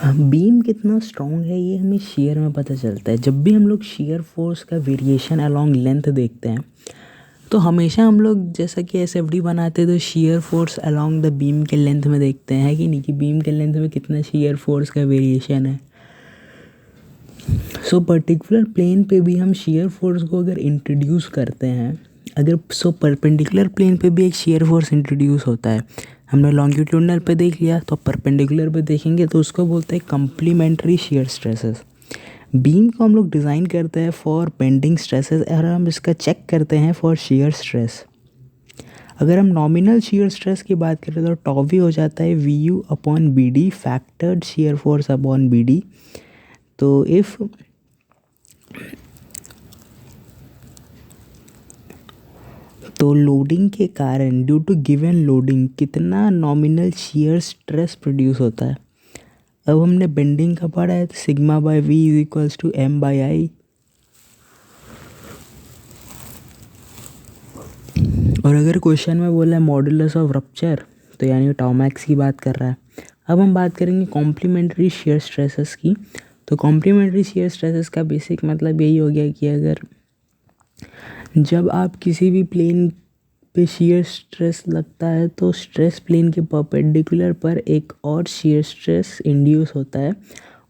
Beam कितना strong है ये हमें shear में पता चलता है। जब भी हम लोग shear force का वेरिएशन अलॉन्ग लेंथ देखते हैं तो हमेशा हम लोग जैसा कि एसएफडी बनाते हैं तो shear force along the beam के लेंथ में देखते हैं, है कि नहीं, कि बीम के लेंथ में कितना shear force का वेरिएशन है। सो पर्टिकुलर प्लेन पे भी हम shear force को अगर इंट्रोड्यूस करते हैं, अगर परपेंडिकुलर प्लेन पे भी एक shear force इंट्रोड्यूस होता है। हमने लॉन्गिट्यूडनल पे देख लिया, तो परपेंडिकुलर पे देखेंगे तो उसको बोलते हैं कम्प्लीमेंट्री shear स्ट्रेसेस। बीम को हम लोग डिज़ाइन करते हैं फॉर बेंडिंग स्ट्रेसेस और हम इसका चेक करते हैं फॉर shear स्ट्रेस। अगर हम नॉमिनल shear स्ट्रेस की बात करें तो टॉवी हो जाता है VU upon BD factored shear force upon BD। तो इफ़ तो लोडिंग के कारण ड्यू टू गिवन लोडिंग कितना नॉमिनल shear स्ट्रेस प्रोड्यूस होता है। अब हमने बेंडिंग का पढ़ा है तो sigma by V is equals to M by I। और अगर क्वेश्चन में बोला है मॉडुलस ऑफ रप्चर तो यानी टाउ मैक्स की बात कर रहा है। अब हम बात करेंगे कॉम्प्लीमेंट्री shear स्ट्रेसेस की। तो कॉम्प्लीमेंट्री shear स्ट्रेसेस का बेसिक मतलब यही हो गया कि अगर जब आप किसी भी प्लेन पे shear स्ट्रेस लगता है तो स्ट्रेस प्लेन के परपेंडिकुलर पर एक और shear स्ट्रेस इंड्यूस होता है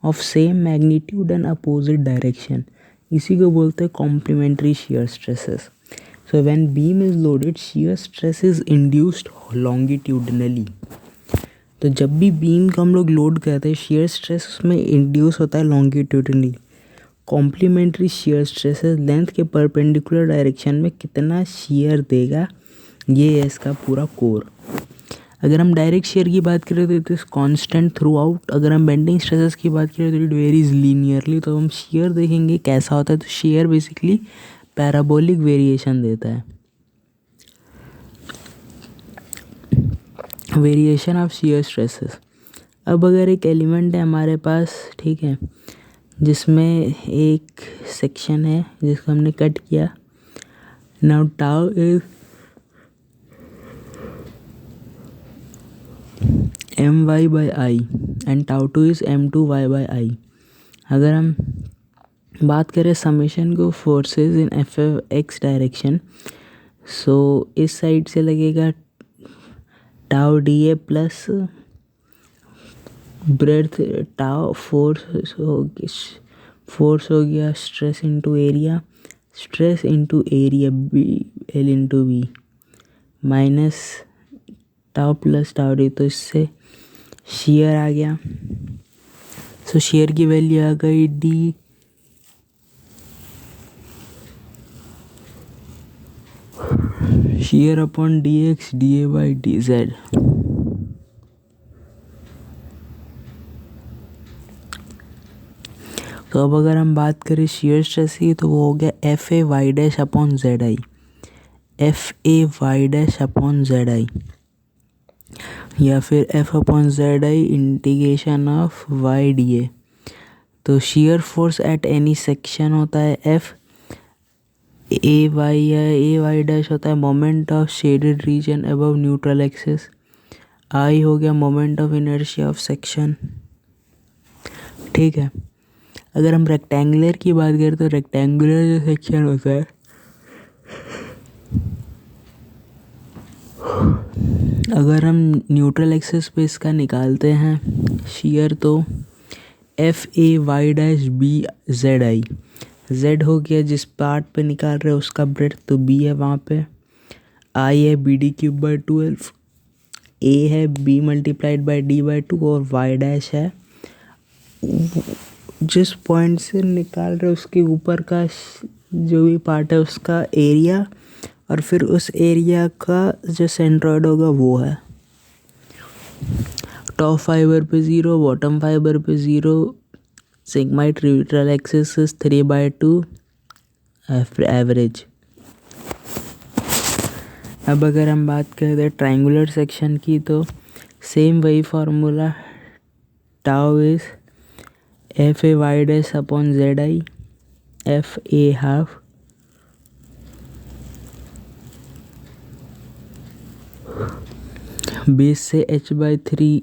of same magnitude and opposite direction. इसी को बोलते हैं complementary shear stresses. So when beam is loaded shear stress is induced longitudinally. तो जब भी बीम को हम लोग लोड करते हैं shear स्ट्रेस उसमें इंड्यूस होता है longitudinally. Complementary shear stresses length के परपेंडिकुलर डायरेक्शन में कितना shear देगा, ये है इसका पूरा कोर। अगर हम डायरेक्ट shear की बात करें तो it is constant through out. अगर हम बेंडिंग स्ट्रेसेस की बात करें तो इट वेरीज लीनियरली। तो हम shear देखेंगे कैसा होता है, तो shear बेसिकली पैराबोलिक वेरिएशन देता है, वेरिएशन ऑफ shear स्ट्रेसेस। अब अगर एक एलिमेंट है हमारे पास, ठीक है, जिसमें एक सेक्शन है जिसको हमने कट किया। Now tau is My by I and tau two is M2Y by I। अगर हम बात करें समेशन को फोर्सेस इन FX डायरेक्शन, सो इस साइड से लगेगा tau DA plus breadth tau force हो गया stress into area, stress into area L into B minus tau plus tau D। तो इससे shear आ गया। सो shear की वैल्यू आ गई D shear upon DX DA by DZ। तो अब अगर हम बात करें shear स्ट्रेस की तो वो हो गया FA y dash upon ZI, FA y dash upon ZI, या फिर F upon ZI integration of YDA। तो shear force at any section होता है F AY या AY डैश होता है moment of shaded region above neutral axis. I हो गया moment of inertia of section, ठीक है। अगर हम रेक्टेंगुलर की बात करें तो रेक्टेंगुलर जो सेक्शन होता है, अगर हम न्यूट्रल एक्सिस पे इसका निकालते हैं shear तो FA y dash B ZI। Z हो गया जिस पार्ट पे निकाल रहे हैं उसका ब्रेड्थ, तो B है वहाँ पे। I है BD³ बाई 12, A है B multiplied by D by 2 और Y डैश है जिस पॉइंट से निकाल रहे उसके ऊपर का जो भी पार्ट है उसका एरिया, और फिर उस एरिया का जो सेंट्रॉइड होगा वो है। टॉप फाइबर पे 0, बॉटम फाइबर पे 0, सिग्मा न्यूट्रल एक्सिस 3/2 एवरेज। अब अगर हम बात करें ट्रायंगुलर सेक्शन की तो सेम वही formula, tau is FA y dash upon ZI, FA half base से H/3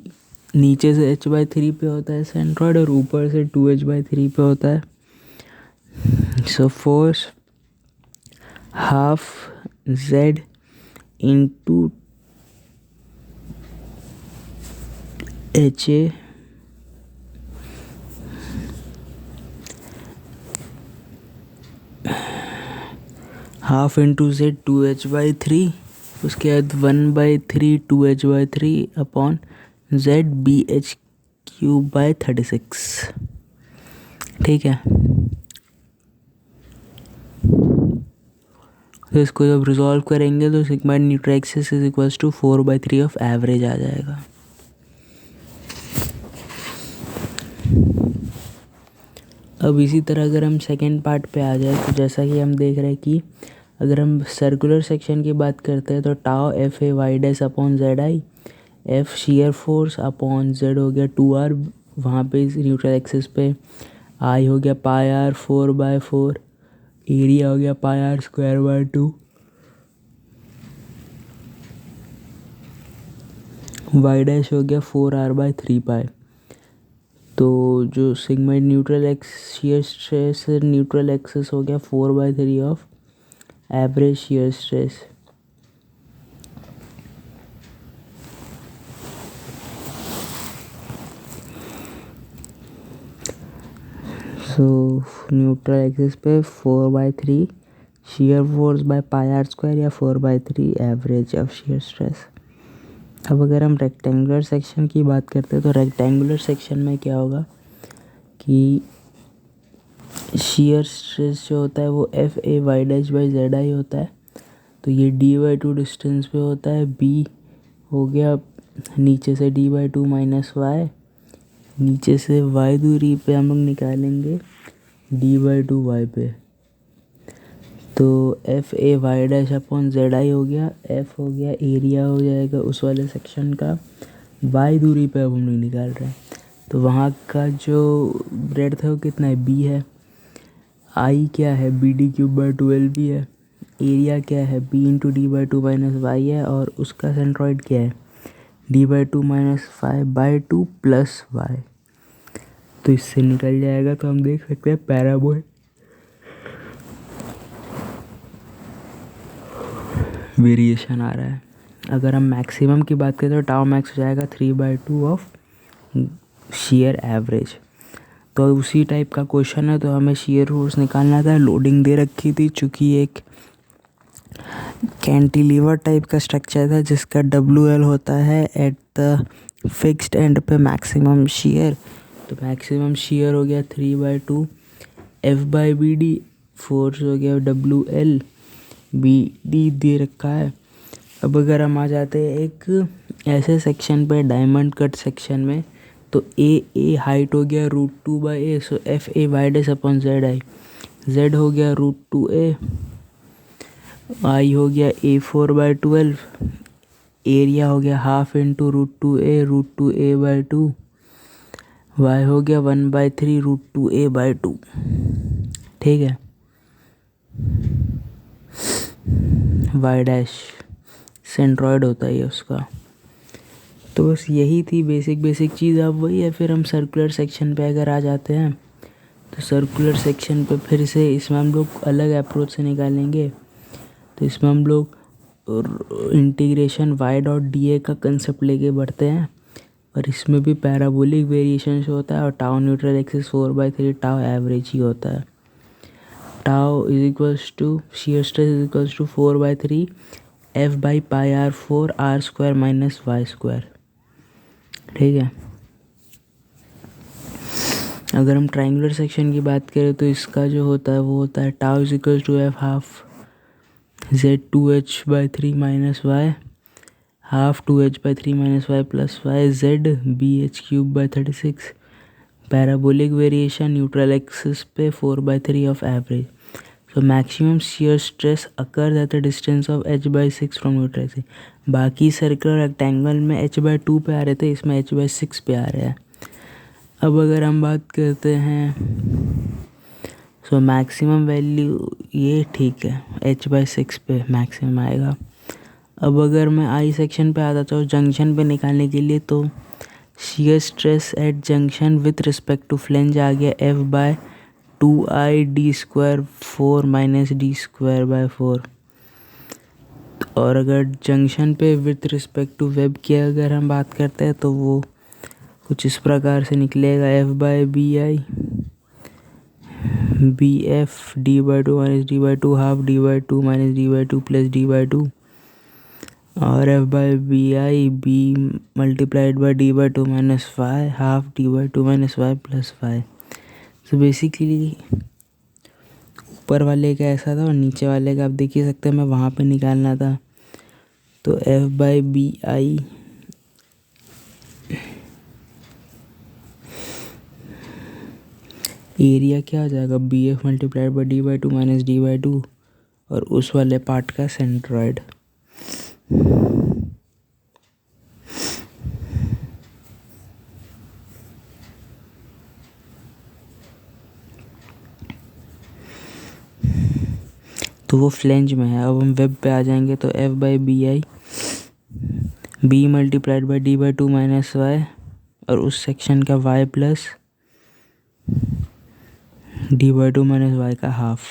नीचे से h/3 पे होता है सेंट्रॉइड और ऊपर से 2h/3 पे होता है. So force half z into HA half into z 2h/3, उसके बाद 1/3 2h/3 अपॉन z BH³/36. ठीक है. तो इसको जब रिजॉल्व करेंगे तो sigmoid neutral axis is equals to 4/3 of average आ जाएगा. अब इसी तरह अगर हम सेकेंड पार्ट पे आ जाए तो जैसा कि हम देख रहे हैं कि अगर हम सर्कुलर सेक्शन की बात करते हैं तो tau F A Y dash upon Z I, F shear force upon Z हो गया 2r वहाँ पे न्यूट्रल एक्सिस पे, आई हो गया पाई आर 4/4, एरिया हो गया pi r square by 2, Y dash हो गया 4r/3 पाई. तो जो sigmoid neutral X shear stress neutral axis हो गया 4/3 of average shear stress. So neutral axis पे 4/3 shear force by pi r square या 4/3 एवरेज ऑफ शियर स्ट्रेस. अब अगर हम रेक्टेंगुलर सेक्शन की बात करते हैं तो रेक्टेंगुलर सेक्शन में क्या होगा कि शियर स्ट्रेस जो होता है वो F A Y dash by Z I होता है. तो ये d/2 डिस्टेंस पे होता है. b हो गया नीचे से d/2 माइनस वाई, नीचे से y दूरी पे हम लोग निकालेंगे d/2 y पे. तो F A Y dash upon Z I हो गया, एफ हो गया एरिया हो जाएगा उस वाले सेक्शन का, y दूरी पे अब हम लोग निकाल रहे हैं. तो वहाँ का जो ब्रेड्थ है वो कितना है, b है. आई क्या है, BD³/12 भी है. एरिया क्या है, b into d/2 minus Y है. और उसका सेंट्रॉइड क्या है, d/2 माइनस 5/2 प्लस वाई. तो इससे निकल जाएगा. तो हम देख सकते हैं पैराबोल वेरिएशन आ रहा है. अगर हम मैक्सिमम की बात करें तो टाउ मैक्स हो जाएगा 3/2 ऑफ शियर एवरेज. तो उसी टाइप का क्वेश्चन है. तो हमें शियर फोर्स निकालना था. लोडिंग दे रखी थी चूँकि एक कैंटिलीवर टाइप का स्ट्रक्चर था जिसका WL होता है एट द फिक्स्ड एंड पे मैक्सिमम शियर. तो मैक्सिमम शियर हो गया 3/2 F/BD. फोर्स हो गया WL, BD दे रखा है. अब अगर हम आ जाते हैं एक ऐसे सेक्शन पे डायमंड कट सेक्शन में तो ए हाइट हो गया √2/a. So F A Y dash upon Z I, Z हो गया √2a, आई हो गया A4/12, एरिया हो गया हाफ इंटू √2a/2, वाई हो गया 1/3 √2a/2. ठीक है. वाई डैश सेंट्रॉइड होता है उसका. तो बस यही थी बेसिक चीज़. अब वही है. फिर हम सर्कुलर सेक्शन पे अगर आ जाते हैं तो सर्कुलर सेक्शन पे फिर से इसमें हम लोग अलग अप्रोच से निकालेंगे. तो इसमें हम लोग इंटीग्रेशन y.dA का कंसेप्ट लेके बढ़ते हैं. और इसमें भी पैराबोलिक वेरिएशन से होता है. और tau neutral axis 4/3 tau average ही होता है. Tau is equals to shear stress is equals to 4/3 F/πr4 r² minus y². ठीक है. अगर हम ट्राइंगुलर सेक्शन की बात करें तो इसका जो होता है वो होता है tau is equals to F half Z2h/3 minus Y, half 2h/3 minus Y plus Y, Z BH³/36. Parabolic variation neutral axis पे 4/3 of average. So maximum shear stress occurs at a distance of h/6 from neutral axis. बाकी circular rectangle में h/2 पे आ रहे थे, इसमें h/6 पे आ रहे हैं. अब अगर हम बात करते हैं सो मैक्सिमम वैल्यू ये ठीक है h/6 पे मैक्सिमम आएगा. अब अगर मैं आई सेक्शन पे आता तो जंक्शन पे निकालने के लिए तो shear stress at junction with respect to flange आ गया F/2I d² 4 - d²/4। और अगर जंक्शन पे विथ रिस्पेक्ट टू वेब की अगर हम बात करते हैं तो वो कुछ इस प्रकार से निकलेगा F/BI BF d/2 - d/2 half d/2 - d/2 plus d/2 और F/BI B multiplied by d/2 minus Y half d/2 minus Y plus Y. So basically ऊपर वाले का ऐसा था और नीचे वाले का आप देख ही सकते हैं, मैं वहाँ पे निकालना था। तो F/BI एरिया क्या हो जाएगा BF multiplied by d/2 minus d/2 और उस वाले पार्ट का सेंट्रॉइड। तो वो फ्लेंज में है। अब हम वेब पे आ जाएंगे तो F/BI B multiplied by d/2 minus Y और उस सेक्शन का y plus d/2 minus Y का हाफ।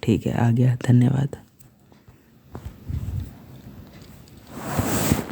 ठीक है, आ गया। धन्यवाद।